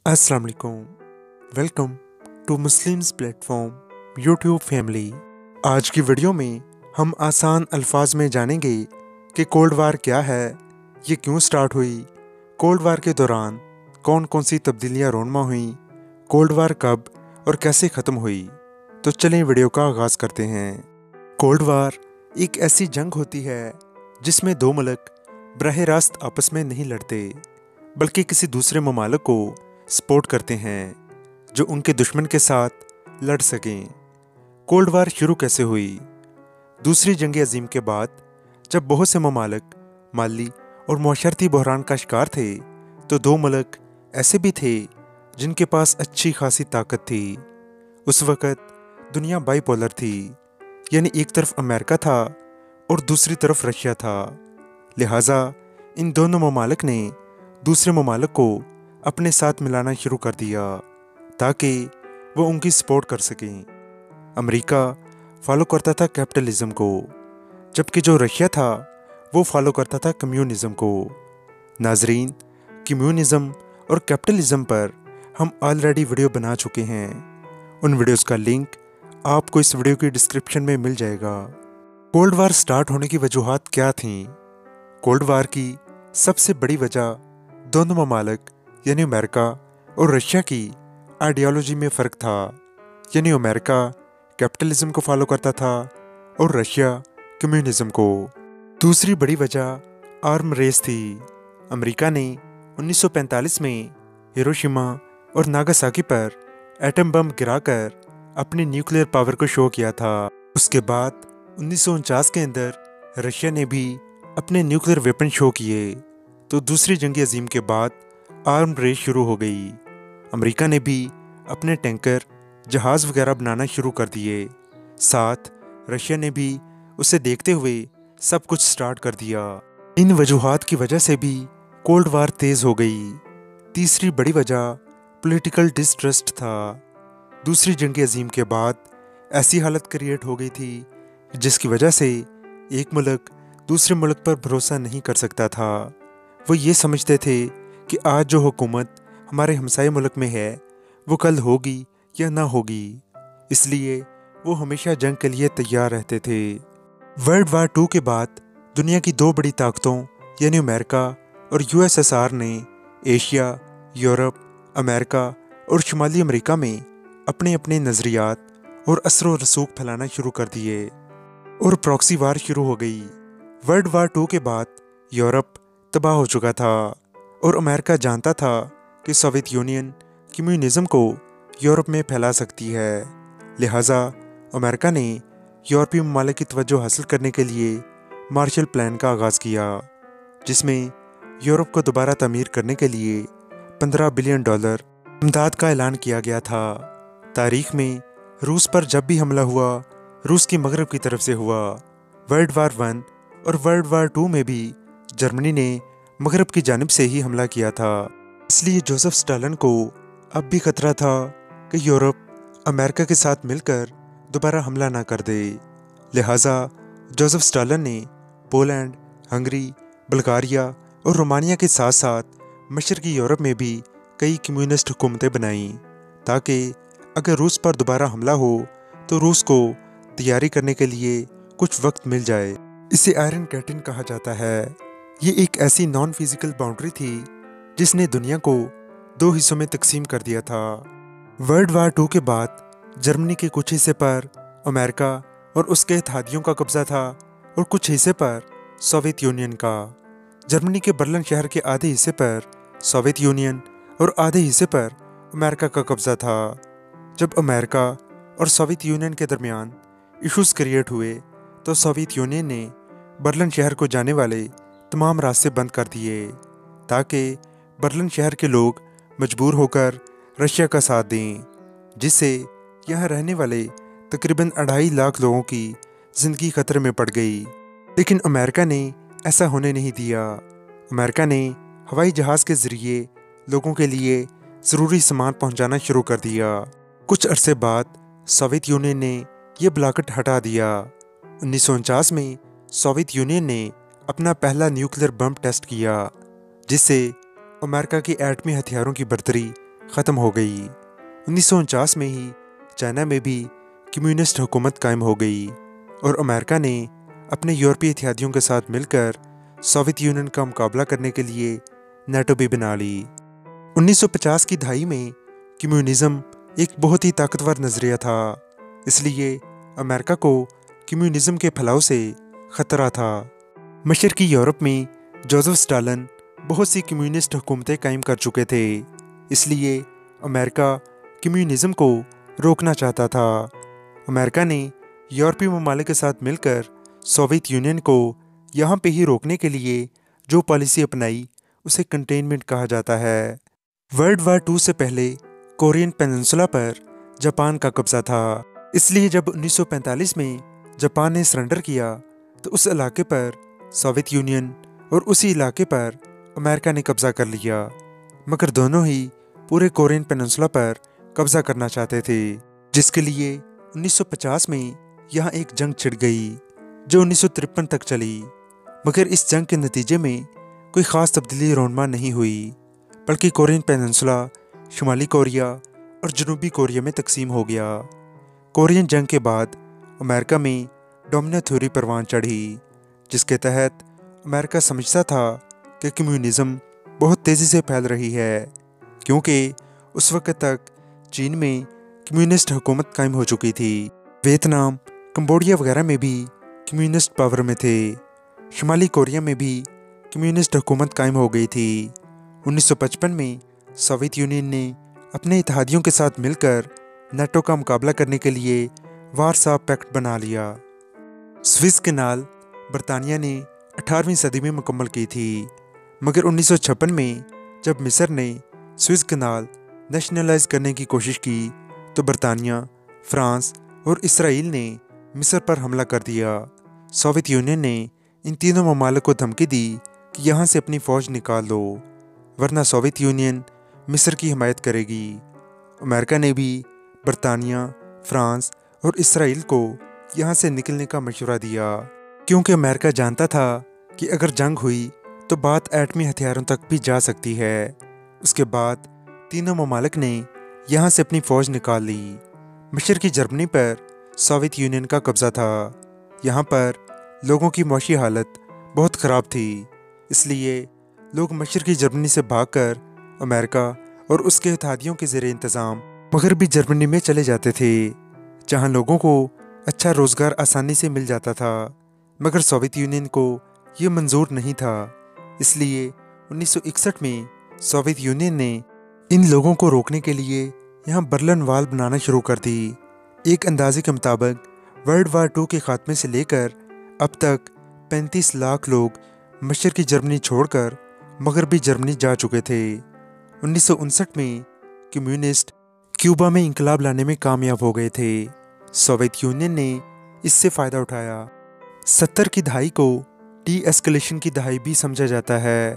अस्सलाम वालेकुम। Welcome to Muslims platform YouTube family. आज की वीडियो में हम आसान अल्फाज में जानेंगे कि कोल्ड वार क्या है, ये क्यों स्टार्ट हुई, कोल्ड वार के दौरान कौन कौन सी तब्दीलियाँ रोनमा हुई, कोल्ड वार कब और कैसे ख़त्म हुई। तो चलें वीडियो का आगाज़ करते हैं। कोल्ड वार एक ऐसी जंग होती है जिसमें दो मुल्क बराह रास्त आपस में नहीं लड़ते, बल्कि किसी दूसरे ममालिक को सपोर्ट करते हैं जो उनके दुश्मन के साथ लड़ सकें। कोल्ड वार शुरू कैसे हुई? दूसरी जंग अजीम के बाद जब बहुत से ममालिक माली और माशरती बहरान का शिकार थे, तो दो मुल्क ऐसे भी थे जिनके पास अच्छी खासी ताकत थी। उस वक़्त दुनिया बाईपोलर थी, यानी एक तरफ अमेरिका था और दूसरी तरफ रशिया था। लिहाजा इन दोनों ममालिक ने दूसरे ममालिक को अपने साथ मिलाना शुरू कर दिया ताकि वो उनकी सपोर्ट कर सकें। अमेरिका फॉलो करता था कैपिटलिज्म को, जबकि जो रशिया था वो फॉलो करता था कम्युनिज्म को। नाजरीन, कम्युनिज्म और कैपिटलिज्म पर हम ऑलरेडी वीडियो बना चुके हैं। उन वीडियोस का लिंक आपको इस वीडियो की डिस्क्रिप्शन में मिल जाएगा। कोल्ड वार स्टार्ट होने की वजूहात क्या थीं? कोल्ड वार की सबसे बड़ी वजह दोनों ममालिक यानी अमेरिका और रशिया की आइडियोलॉजी में फ़र्क था। यानी अमेरिका कैपिटलिज्म को फॉलो करता था और रशिया कम्युनिज्म को। दूसरी बड़ी वजह आर्म रेस थी। अमेरिका ने 1945 में हिरोशिमा और नागासाकी पर एटम बम गिराकर अपनी न्यूक्लियर पावर को शो किया था। उसके बाद 1949 के अंदर रशिया ने भी अपने न्यूक्लियर वेपन शो किए। तो दूसरी जंग अजीम के बाद आर्म रेस शुरू हो गई। अमेरिका ने भी अपने टैंकर, जहाज़ वगैरह बनाना शुरू कर दिए। साथ रशिया ने भी उसे देखते हुए सब कुछ स्टार्ट कर दिया। इन वजूहात की वजह से भी कोल्ड वार तेज़ हो गई। तीसरी बड़ी वजह पॉलिटिकल डिस्ट्रस्ट था। दूसरी जंग अजीम के बाद ऐसी हालत क्रिएट हो गई थी जिसकी वजह से एक मुल्क दूसरे मुल्क पर भरोसा नहीं कर सकता था। वो ये समझते थे कि आज जो हुकूमत हमारे हमसाये मुल्क में है वो कल होगी या ना होगी, इसलिए वो हमेशा जंग के लिए तैयार रहते थे। वर्ल्ड वार 2 के बाद दुनिया की दो बड़ी ताकतों यानी अमेरिका और यूएसएसआर ने एशिया, यूरोप, अमेरिका और शुमाली अमेरिका में अपने अपने नज़रियात और असर व रसूख फैलाना शुरू कर दिए और प्रॉक्सी वार शुरू हो गई। वर्ल्ड वार 2 के बाद यूरोप तबाह हो चुका था और अमेरिका जानता था कि सोवियत यूनियन कम्युनिज्म को यूरोप में फैला सकती है। लिहाजा अमेरिका ने यूरोपीय ममालिक की तवज्जो हासिल करने के लिए मार्शल प्लान का आगाज़ किया, जिसमें यूरोप को दोबारा तमीर करने के लिए $15 बिलियन इमदाद का ऐलान किया गया था। तारीख में रूस पर जब भी हमला हुआ, रूस की मगरब की तरफ से हुआ। वर्ल्ड वार 1 और वर्ल्ड वार 2 में भी जर्मनी ने मगरब की जानिब से ही हमला किया था। इसलिए जोसेफ स्टालिन को अब भी खतरा था कि यूरोप अमेरिका के साथ मिलकर दोबारा हमला ना कर दे। लिहाजा जोसेफ स्टालिन ने पोलैंड, हंगरी, बुल्गारिया और रोमानिया के साथ साथ मशरकी यूरोप में भी कई कम्युनिस्ट हुकूमतें बनाईं ताकि अगर रूस पर दोबारा हमला हो तो रूस को तैयारी करने के लिए कुछ वक्त मिल जाए। इसे आयरन कर्टेन कहा जाता है। ये एक ऐसी नॉन फिजिकल बाउंड्री थी जिसने दुनिया को दो हिस्सों में तकसीम कर दिया था। वर्ल्ड वार 2 के बाद जर्मनी के कुछ हिस्से पर अमेरिका और उसके इत्तेहादियों का कब्जा था और कुछ हिस्से पर सोवियत यूनियन का। जर्मनी के बर्लिन शहर के आधे हिस्से पर सोवियत यूनियन और आधे हिस्से पर अमेरिका का कब्जा था। जब अमेरिका और सोवियत यूनियन के दरमियान इश्यूज क्रिएट हुए तो सोवियत यूनियन ने बर्लिन शहर को जाने वाले तमाम रास्ते बंद कर दिए ताकि बर्लिन शहर के लोग मजबूर होकर रशिया का साथ दें, जिससे यहाँ रहने वाले तकरीबन 2.5 लाख लोगों की ज़िंदगी खतरे में पड़ गई। लेकिन अमेरिका ने ऐसा होने नहीं दिया। अमेरिका ने हवाई जहाज़ के ज़रिए लोगों के लिए ज़रूरी सामान पहुँचाना शुरू कर दिया। कुछ अरसे बाद सोवियत यूनियन ने यह ब्लॉकेट हटा दिया। 1949 में सोवियत यूनियन ने अपना पहला न्यूक्लियर बम टेस्ट किया, जिससे अमेरिका के एटमी हथियारों की बर्तरी ختم ہو گئی۔ 1949 میں ہی چائنا میں بھی کمیونسٹ حکومت قائم ہو گئی اور امریکہ نے اپنے یورپی اتحادیوں کے ساتھ مل کر سوویت یونین کا مقابلہ کرنے کے لیے نیٹو بھی بنا لی۔ 1950 کی دہائی میں کمیونزم ایک بہت ہی طاقتور نظریہ تھا، اس لیے امریکہ کو کمیونزم کے پھیلاؤ سے خطرہ تھا۔ مشرقی یورپ میں جوزف اسٹالن بہت سی کمیونسٹ حکومتیں قائم کر چکے تھے، اس لیے امریکہ کمیونزم کو روکنا چاہتا تھا۔ امریکہ نے یورپی ممالک کے ساتھ مل کر سوویت یونین کو یہاں پہ ہی روکنے کے لیے جو پالیسی اپنائی اسے کنٹینمنٹ کہا جاتا ہے۔ ورلڈ وار 2 سے پہلے کورین پیننسولا پر جاپان کا قبضہ تھا، اس لیے جب 1945 میں جاپان نے سرنڈر کیا تو اس علاقے پر سوویت یونین اور اسی علاقے پر امریکہ نے قبضہ کر لیا، مگر دونوں ہی پورے کورین پیننسولا پر قبضہ کرنا چاہتے تھے، جس کے لیے 1950 میں یہاں ایک جنگ چھڑ گئی جو 1953 تک چلی، مگر اس جنگ کے نتیجے میں کوئی خاص تبدیلی رونما نہیں ہوئی، بلکہ کورین پیننسولا شمالی کوریا اور جنوبی کوریا میں تقسیم ہو گیا۔ کورین جنگ کے بعد امریکہ میں ڈومینو تھیوری پروان چڑھی، جس کے تحت امریکہ سمجھتا تھا کہ کمیونزم بہت تیزی سے پھیل رہی ہے، کیونکہ اس وقت تک چین میں کمیونسٹ حکومت قائم ہو چکی تھی، ویتنام، کمبوڈیا وغیرہ میں بھی کمیونسٹ پاور میں تھے، شمالی کوریا میں بھی کمیونسٹ حکومت قائم ہو گئی تھی۔ 1955 میں سوویت یونین نے اپنے اتحادیوں کے ساتھ مل کر نیٹو کا مقابلہ کرنے کے لیے وارسا پیکٹ بنا لیا۔ سوئس کینال برطانیہ نے 18ویں صدی میں مکمل کی تھی، مگر 1956 میں جب مصر نے سوئس کینال نیشنلائز کرنے کی کوشش کی تو برطانیہ، فرانس اور اسرائیل نے مصر پر حملہ کر دیا۔ سوویت یونین نے ان تینوں ممالک کو دھمکی دی کہ یہاں سے اپنی فوج نکال دو، ورنہ سوویت یونین مصر کی حمایت کرے گی۔ امریکہ نے بھی برطانیہ، فرانس اور اسرائیل کو یہاں سے نکلنے کا مشورہ دیا، کیونکہ امریکہ جانتا تھا کہ اگر جنگ ہوئی تو بات ایٹمی ہتھیاروں تک بھی جا سکتی ہے۔ اس کے بعد تینوں ممالک نے یہاں سے اپنی فوج نکال لی۔ مشرقی جرمنی پر سوویت یونین کا قبضہ تھا، یہاں پر لوگوں کی معاشی حالت بہت خراب تھی، اس لیے لوگ مشرقی جرمنی سے بھاگ کر امریکہ اور اس کے اتحادیوں کے زیر انتظام مغربی جرمنی میں چلے جاتے تھے، جہاں لوگوں کو اچھا روزگار آسانی سے مل جاتا تھا، مگر سوویت یونین کو یہ منظور نہیں تھا، اس لیے 1961 میں سوویت یونین نے ان لوگوں کو روکنے کے لیے یہاں برلن وال بنانا شروع کر دی۔ ایک اندازے کے مطابق ورلڈ وار 2 کے خاتمے سے لے کر اب تک 35 لاکھ لوگ مشرقی جرمنی چھوڑ کر مغربی جرمنی جا چکے تھے۔ 1959 میں کمیونسٹ کیوبا میں انقلاب لانے میں کامیاب ہو گئے تھے، سوویت یونین نے اس سے فائدہ اٹھایا۔ 70 کی دہائی کو ڈی ایسکلیشن کی دہائی بھی سمجھا جاتا ہے،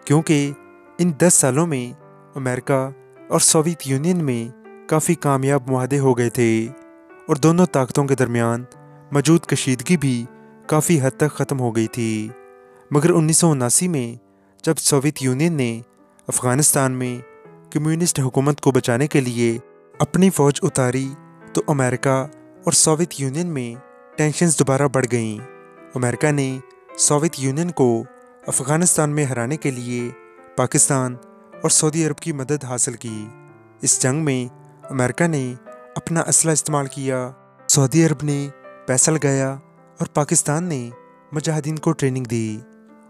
کیونکہ ان 10 سالوں میں امریکہ اور سوویت یونین میں کافی کامیاب معاہدے ہو گئے تھے اور دونوں طاقتوں کے درمیان موجود کشیدگی بھی کافی حد تک ختم ہو گئی تھی، مگر 1979 میں جب سوویت یونین نے افغانستان میں کمیونسٹ حکومت کو بچانے کے لیے اپنی فوج اتاری تو امریکہ اور سوویت یونین میں ٹینشنز دوبارہ بڑھ گئیں۔ امریکہ نے سوویت یونین کو افغانستان میں ہرانے کے لیے پاکستان اور سعودی عرب کی مدد حاصل کی۔ اس جنگ میں امریکہ نے اپنا اسلحہ استعمال کیا، سعودی عرب نے پیسہ لگایا اور پاکستان نے مجاہدین کو ٹریننگ دی۔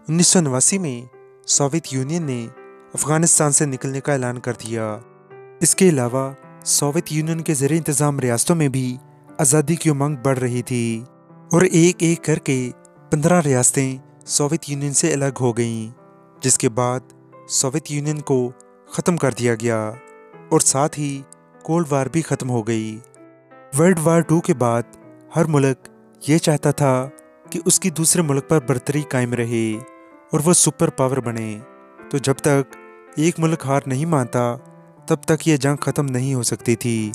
1989 میں سوویت یونین نے افغانستان سے نکلنے کا اعلان کر دیا۔ اس کے علاوہ سوویت یونین کے زیر انتظام ریاستوں میں بھی آزادی کی امنگ بڑھ رہی تھی اور ایک ایک کر کے 15 ریاستیں سوویت یونین سے الگ ہو گئیں، جس کے بعد سوویت یونین کو ختم کر دیا گیا اور ساتھ ہی کولڈ وار بھی ختم ہو گئی۔ ورلڈ وار 2 کے بعد ہر ملک یہ چاہتا تھا کہ اس کی دوسرے ملک پر برتری قائم رہے اور وہ سپر پاور بنے، تو جب تک ایک ملک ہار نہیں مانتا تب تک یہ جنگ ختم نہیں ہو سکتی تھی۔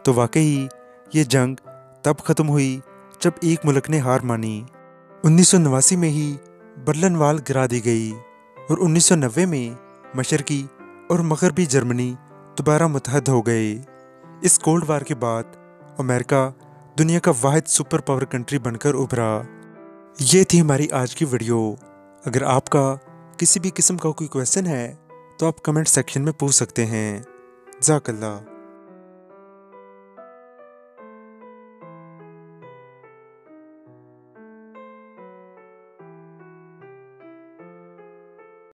تو واقعی یہ جنگ تب ختم ہوئی جب ایک ملک نے ہار مانی۔ 1989 میں ہی برلن وال گرا دی گئی اور 1990 میں مشرقی اور مغربی جرمنی दोबारा मुत्तहद हो गए। इस कोल्ड वार के बाद अमेरिका दुनिया का वाहिद सुपर पावर कंट्री बनकर उभरा। ये थी हमारी आज की वीडियो। अगर आपका किसी भी किस्म का कोई क्वेश्चन है तो आप कमेंट सेक्शन में पूछ सकते हैं। जज़ाकल्लाह।